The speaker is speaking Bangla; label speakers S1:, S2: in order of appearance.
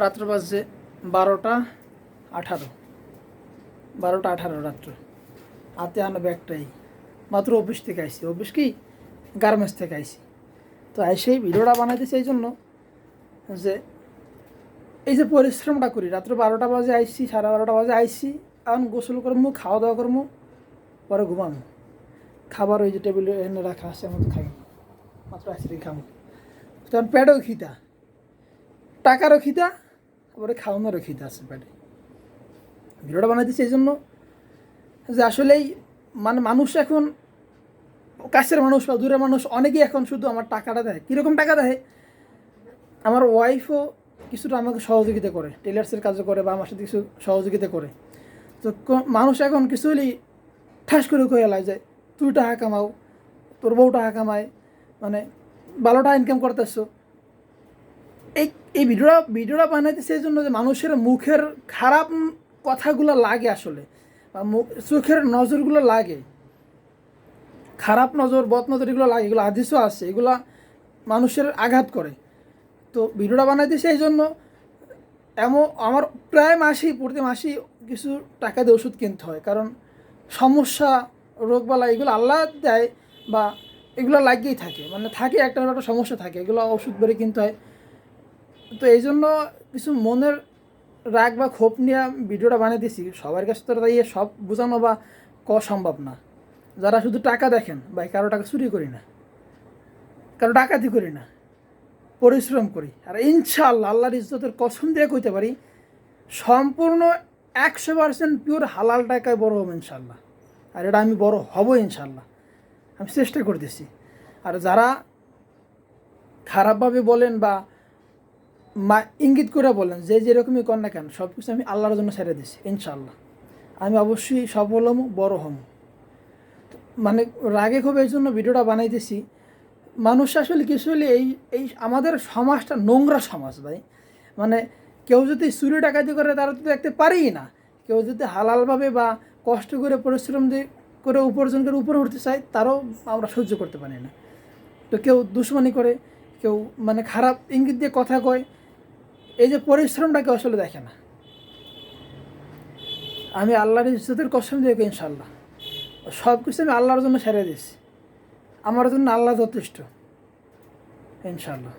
S1: রাত্র বাজছে 12টা 18, 12টা 18 রাত্র। হাতে আনো ব্যাগটাই, মাত্র অফিস থেকে আইসি। অফিস কি, গার্মেন্টস থেকে আইসি। তো আইসেই ভিডিওটা বানাইতেছি এই জন্য যে এই যে পরিশ্রমটা করি, রাত্র 12টা বাজে আইসি, 12:30 বাজে আইসি, এখন গোসল করবো, খাওয়া দাওয়া করবো, পরে ঘুমাবো। খাবার ওই যে টেবিলে এনে রাখা আছে, আমি তো খাই মাত্র আইসি খাবো। তখন পেটেও খিদা, টাকারও খিদা, তারপরে খাওয়ানোরও খিদা আছে পেটে। ভিডিওটা বানাইতেছি এই জন্য যে আসলেই মানে মানুষ এখন, কাছের মানুষ বা দূরের মানুষ, অনেকেই এখন শুধু আমার টাকাটা দেয়। কীরকম টাকা দেয়, আমার ওয়াইফও কিছুটা আমাকে সহযোগিতা করে, টেলার্সের কাজও করে বা আমার সাথে কিছু সহযোগিতা করে। তো মানুষ এখন কিছু হলেই ঠাস করে কয়ে এলায় যায়, তুই টাকা কামাও, তোর বউ টাকা কামায়, মানে ভালো টাকা ইনকাম করতেছো। এই এই ভিডিওটা বানাইতেছে এই জন্য যে মানুষের মুখের খারাপ কথাগুলো লাগে আসলে, বা চোখের নজরগুলো লাগে, খারাপ নজর, বদ নজর, এগুলো লাগে, এগুলো হাদিসও আছে, এগুলো মানুষের আঘাত করে। তো ভিডিওটা বানাইতেছে এই জন্য আমার প্রায় প্রতি মাসেই কিছু টাকা দিয়ে ওষুধ কিনতে হয়, কারণ সমস্যা, রোগবালা এগুলো আল্লাহ দেয় বা এগুলো লাগিয়েই থাকে, মানে থাকে একটা না একটা সমস্যা থাকে, এগুলো ওষুধ বেড়ে কিনতে হয়। তো এই জন্য কিছু মনের রাগ বা ক্ষোভ নিয়ে ভিডিওটা বানিয়ে দিছি। সবার কাছে তো তাই সব বোঝানো বা সম্ভব না। যারা শুধু টাকা দেখেন, ভাই কারো টাকা চুরি করি না, কারো ডাকাতি করি না, পরিশ্রম করি। আর ইনশাআল্লাহ আল্লাহর ইজ্জতের কসম দিয়ে কইতে পারি, সম্পূর্ণ 100% পিওর হালাল টাকায় বড় হবো ইনশাল্লাহ। আর এটা আমি বড় হব ইনশাল্লাহ, আমি চেষ্টা করতেছি। আর যারা খারাপভাবে বলেন বা ইঙ্গিত করে বলেন, যে যেরকমই কর না কেন, সব কিছু আমি আল্লাহর জন্য ছেড়ে দিছি ইনশাল্লাহ। আমি অবশ্যই সফল হম, বড় হম। মানে রাগে ক্ষোভে এই জন্য ভিডিওটা বানাইতেছি। মানুষ আসলে কিছু হলে এই আমাদের সমাজটা নোংরা সমাজ ভাই। মানে কেউ যদি চুরি ডাকাতি করে তারা তো দেখতে পারেই না, কেউ যদি হালালভাবে বা কষ্ট করে পরিশ্রম দিয়ে করে উপার্জন করে উপরে উঠতে চায়, তারাও আমরা সহ্য করতে পারি না। তো কেউ দুশ্মনী করে, কেউ মানে খারাপ ইঙ্গিত দিয়ে কথা কয়, এই যে পরিশ্রমটা কেউ আসলে দেখে না। আমি আল্লাহর ইজ্জতের কসম দিয়ে ইনশাল্লাহ সব কিছু আমি আল্লাহর জন্য ছেড়ে দিয়েছি। আমার জন্য আল্লাহ যথেষ্ট ইনশাল্লাহ।